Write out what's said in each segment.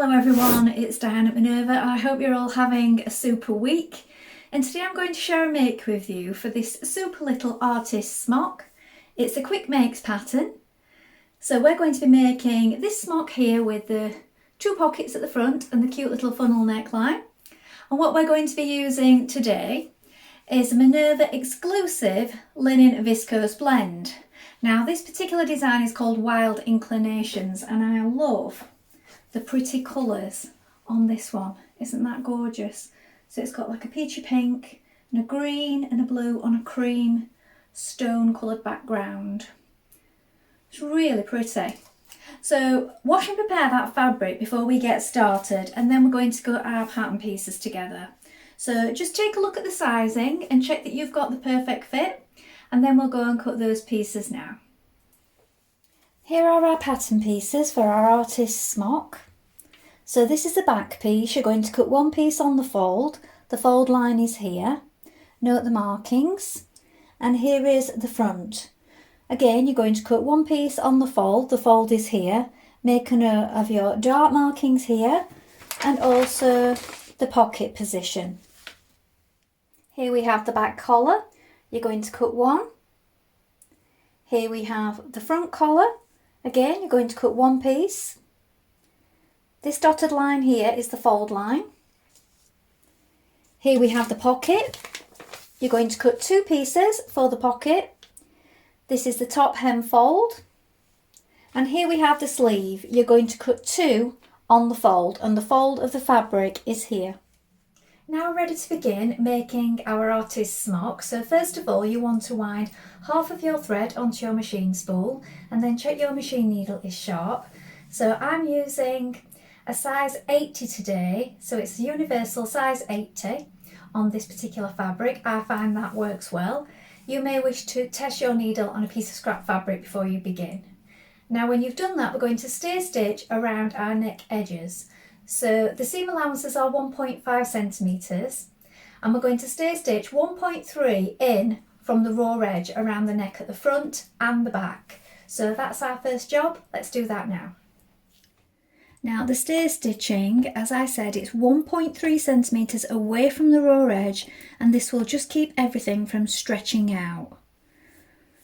Hello everyone, it's Dianne at Minerva. I hope you're all having a super week. And today I'm going to share a make with you for this super little artist smock. It's a quick makes pattern. So we're going to be making this smock here with the two pockets at the front and the cute little funnel neckline. And what we're going to be using today is a Minerva exclusive linen viscose blend. Now this particular design is called Wild Inclinations and I love the pretty colours on this one. Isn't that gorgeous? So it's got like a peachy pink and a green and a blue on a cream stone coloured background. It's really pretty. So wash and prepare that fabric before we get started, and then we're going to cut our pattern pieces together. So just take a look at the sizing and check that you've got the perfect fit, and then we'll go and cut those pieces now. Here are our pattern pieces for our artist smock. So this is the back piece. You're going to cut one piece on the fold. The fold line is here. Note the markings. And here is the front. Again, you're going to cut one piece on the fold. The fold is here. Make a note of your dart markings here and also the pocket position. Here we have the back collar. You're going to cut one. Here we have the front collar. Again, you're going to cut one piece. This dotted line here is the fold line. Here we have the pocket. You're going to cut two pieces for the pocket. This is the top hem fold. And here we have the sleeve. You're going to cut two on the fold, and the fold of the fabric is here. Now we're ready to begin making our artist smock. So first of all, you want to wind half of your thread onto your machine spool and then check your machine needle is sharp. So I'm using a size 80 today, so it's a universal size 80 on this particular fabric. I find that works well. You may wish to test your needle on a piece of scrap fabric before you begin. Now when you've done that, we're going to stair stitch around our neck edges. So the seam allowances are 1.5 centimetres and we're going to stair stitch 1.3 in from the raw edge around the neck at the front and the back. So that's our first job. Let's do that now. Now the stair stitching, as I said, it's 1.3 centimetres away from the raw edge, and this will just keep everything from stretching out.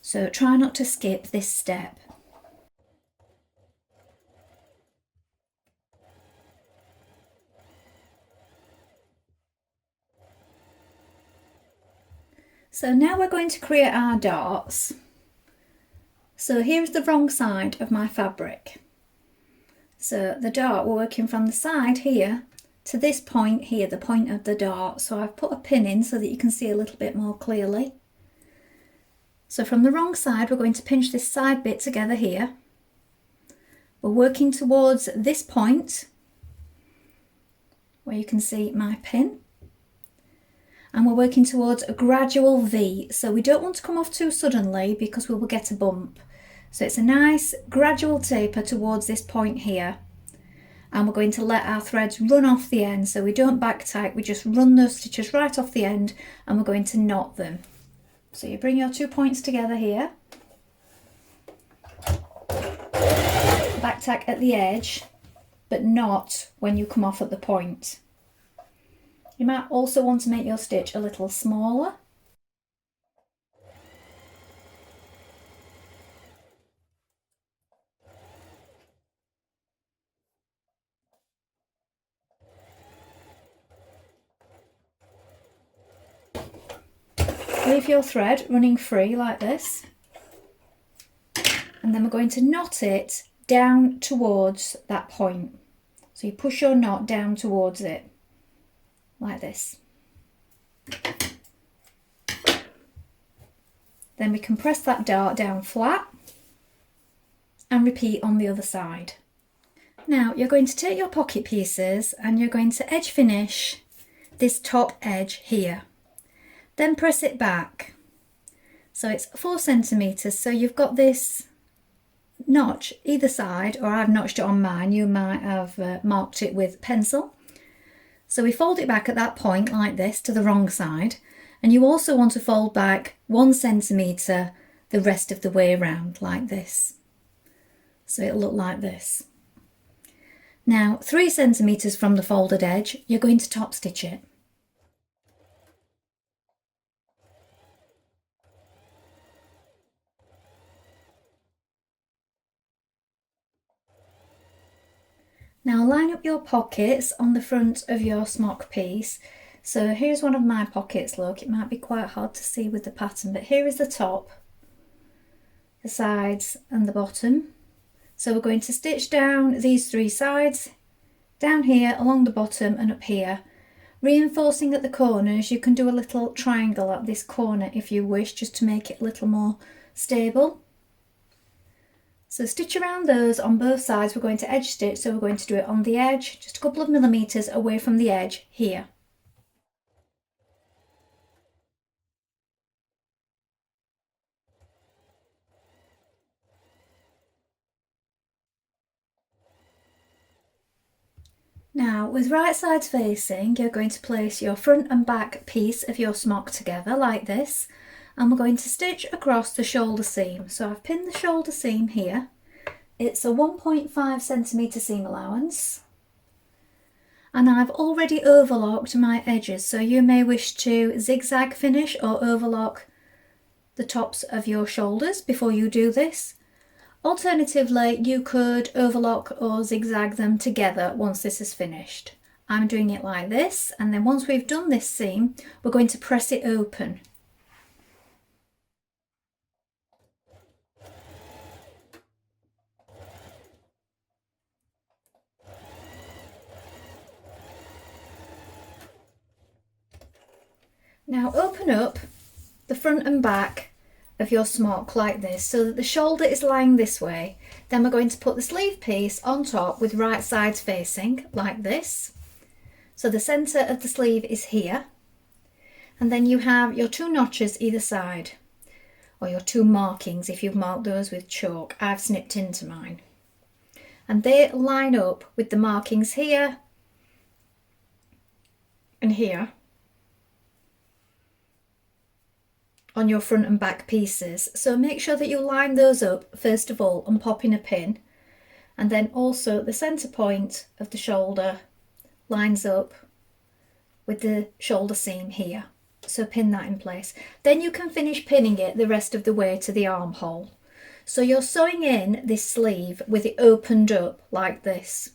So try not to skip this step. So now we're going to create our darts. So here's the wrong side of my fabric. So the dart, we're working from the side here to this point here, the point of the dart. So I've put a pin in so that you can see a little bit more clearly. So from the wrong side, we're going to pinch this side bit together here. We're working towards this point where you can see my pin. And we're working towards a gradual V. So we don't want to come off too suddenly because we will get a bump. So it's a nice gradual taper towards this point here. And we're going to let our threads run off the end. So we don't back tight, we just run those stitches right off the end and we're going to knot them. So you bring your 2 points together here. Back tack at the edge, but not when you come off at the point. You might also want to make your stitch a little smaller. Leave your thread running free like this, and then we're going to knot it down towards that point. So you push your knot down towards it like this. Then we can press that dart down flat and repeat on the other side. Now you're going to take your pocket pieces and you're going to edge finish this top edge here. Then press it back. So it's 4 centimetres, so you've got this notch either side, or I've notched it on mine, you might have marked it with pencil. So we fold it back at that point like this to the wrong side, and you also want to fold back 1 centimetre the rest of the way around like this. So it'll look like this. Now 3 centimetres from the folded edge, you're going to top stitch it. Now line up your pockets on the front of your smock piece. So here's one of my pockets, look, it might be quite hard to see with the pattern, but here is the top, the sides and the bottom. So we're going to stitch down these 3 sides, down here, along the bottom and up here. Reinforcing at the corners, you can do a little triangle at this corner if you wish, just to make it a little more stable. So stitch around those on both sides. We're going to edge stitch, so we're going to do it on the edge, just a couple of millimetres away from the edge here. Now with right sides facing, you're going to place your front and back piece of your smock together like this, and we're going to stitch across the shoulder seam. So I've pinned the shoulder seam here. It's a 1.5 centimetre seam allowance, and I've already overlocked my edges, so you may wish to zigzag finish or overlock the tops of your shoulders before you do this. Alternatively, you could overlock or zigzag them together once this is finished. I'm doing it like this, and then once we've done this seam, we're going to press it open. Now open up the front and back of your smock like this, so that the shoulder is lying this way. Then we're going to put the sleeve piece on top with right sides facing like this. So the centre of the sleeve is here, and then you have your 2 notches either side, or your 2 markings if you've marked those with chalk. I've snipped into mine, and they line up with the markings here and here on your front and back pieces. So make sure that you line those up first of all and pop in a pin, and then also the centre point of the shoulder lines up with the shoulder seam here, so pin that in place. Then you can finish pinning it the rest of the way to the armhole. So you're sewing in this sleeve with it opened up like this.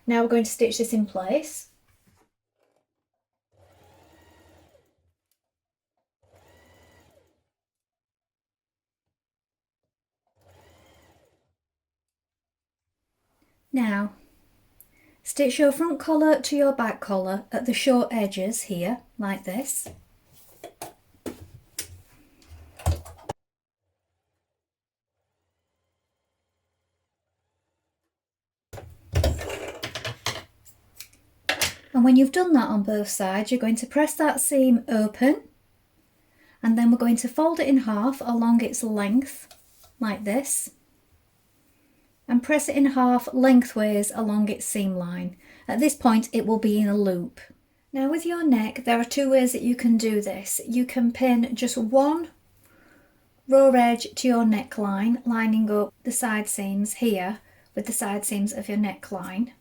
Now we're going to stitch this in place. Now, stitch your front collar to your back collar at the short edges here, like this. And when you've done that on both sides, you're going to press that seam open, and then we're going to fold it in half along its length, like this, and press it in half lengthways along its seam line. At this point it will be in a loop. Now with your neck, there are 2 ways that you can do this. You can pin just 1 raw edge to your neckline, lining up the side seams here with the side seams of your neckline,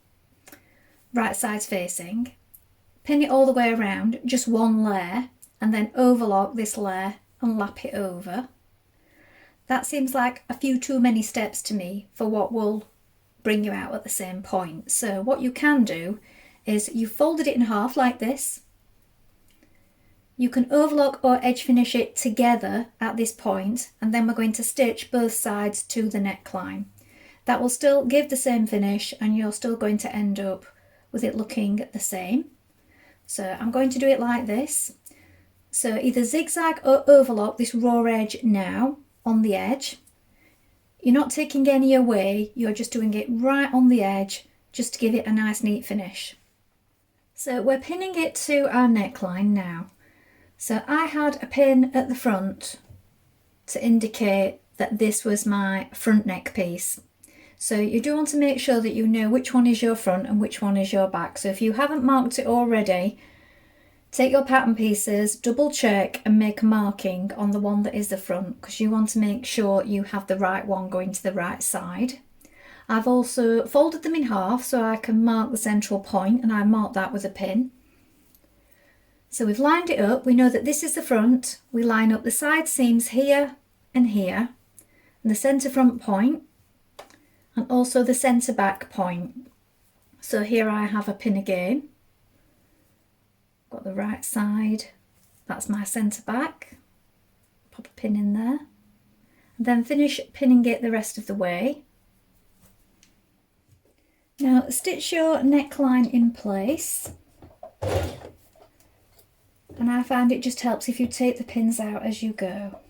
right sides facing. Pin it all the way around, just 1 layer, and then overlock this layer and lap it over. That seems like a few too many steps to me for what will bring you out at the same point. So what you can do is you folded it in half like this. You can overlock or edge finish it together at this point, and then we're going to stitch both sides to the neckline. That will still give the same finish, and you're still going to end up with it looking the same. So I'm going to do it like this. So either zigzag or overlock this raw edge now on the edge. You're not taking any away, you're just doing it right on the edge just to give it a nice neat finish. So we're pinning it to our neckline now. So I had a pin at the front to indicate that this was my front neck piece. So you do want to make sure that you know which one is your front and which one is your back. So if you haven't marked it already, take your pattern pieces, double check and make a marking on the one that is the front, because you want to make sure you have the right one going to the right side. I've also folded them in half so I can mark the central point, and I marked that with a pin. So we've lined it up. We know that this is the front. We line up the side seams here and here, and the centre front point, and also the centre back point. So here I have a pin again. Got the right side, that's my centre back. Pop a pin in there, and then finish pinning it the rest of the way. Now stitch your neckline in place, and I find it just helps if you take the pins out as you go.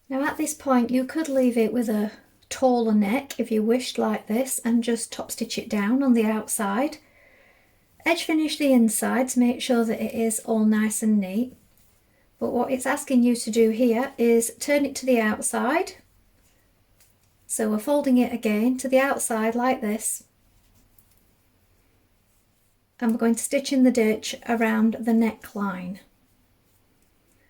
Now at this point you could leave it with a taller neck if you wished, like this, and just top stitch it down on the outside. Edge finish the inside to make sure that it is all nice and neat. But what it's asking you to do here is turn it to the outside. So we're folding it again to the outside like this. And we're going to stitch in the ditch around the neckline.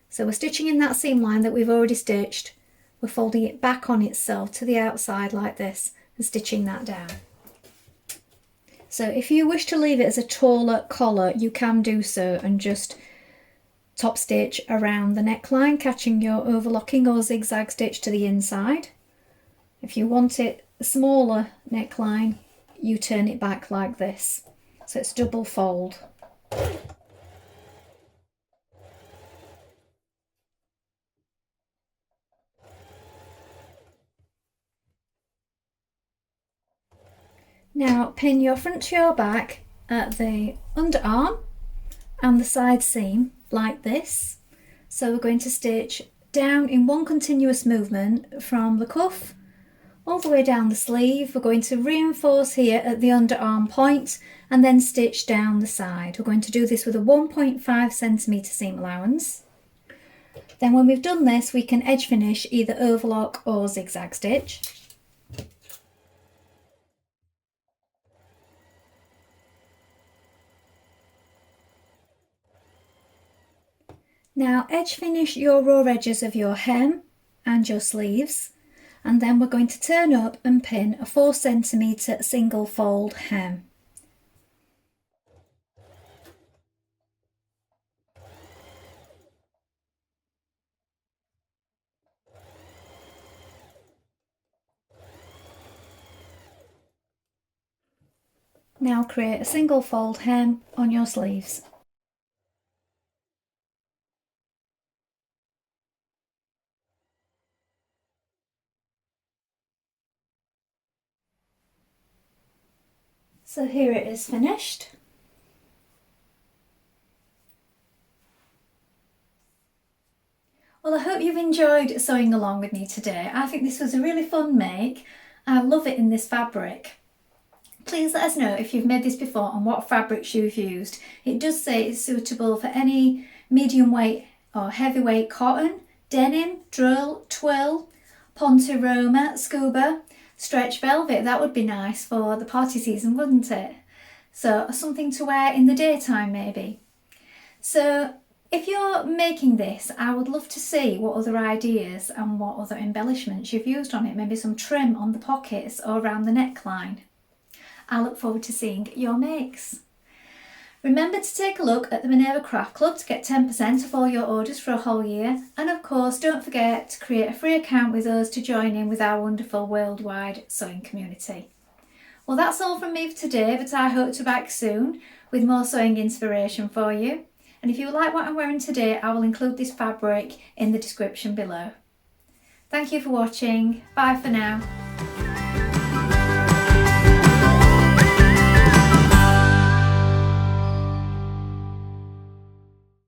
So we're stitching in that seam line that we've already stitched. We're folding it back on itself to the outside like this and stitching that down. So if you wish to leave it as a taller collar, you can do so and just top stitch around the neckline, catching your overlocking or zigzag stitch to the inside. If you want it a smaller neckline, you turn it back like this. So it's double fold. Now pin your front to your back at the underarm and the side seam like this. So we're going to stitch down in one continuous movement from the cuff all the way down the sleeve. We're going to reinforce here at the underarm point and then stitch down the side. We're going to do this with a 1.5 centimetre seam allowance. Then when we've done this, we can edge finish either overlock or zigzag stitch. Now edge finish your raw edges of your hem and your sleeves, and then we're going to turn up and pin a 4 centimetre single fold hem. Now create a single fold hem on your sleeves. So here it is finished. Well, I hope you've enjoyed sewing along with me today. I think this was a really fun make. I love it in this fabric. Please let us know if you've made this before and what fabrics you've used. It does say it's suitable for any medium weight or heavyweight cotton, denim, drill, twill, ponte roma, scuba, stretch velvet. That would be nice for the party season, wouldn't it? So something to wear in the daytime maybe. So if you're making this, I would love to see what other ideas and what other embellishments you've used on it. Maybe some trim on the pockets or around the neckline. I look forward to seeing your makes. Remember to take a look at the Minerva Craft Club to get 10% off all your orders for a whole year. And of course, don't forget to create a free account with us to join in with our wonderful worldwide sewing community. Well, that's all from me for today, but I hope to be back soon with more sewing inspiration for you. And if you like what I'm wearing today, I will include this fabric in the description below. Thank you for watching. Bye for now.